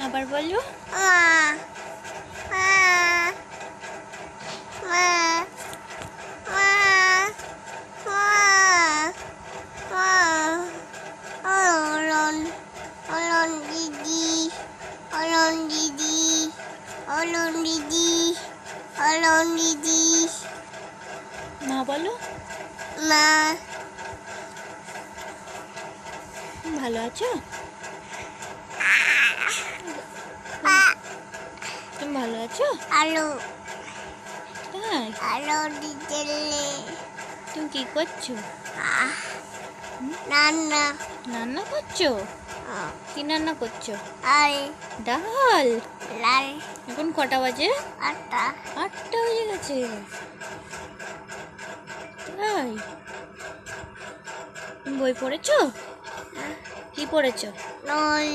আবার বলো। মা বলো। মা ভালো আছো? তুমি ভালো আছো? আলু তাই? আলু দিলে তুমি কি করছো? রান্না রান্না করছো? কি রান্না করছো? আর ডাল। লাল এখন কটা বাজে? আটা 8টা বেজে গেছে। তাই? তুমি বই পড়েছো? কি পড়েছো? নল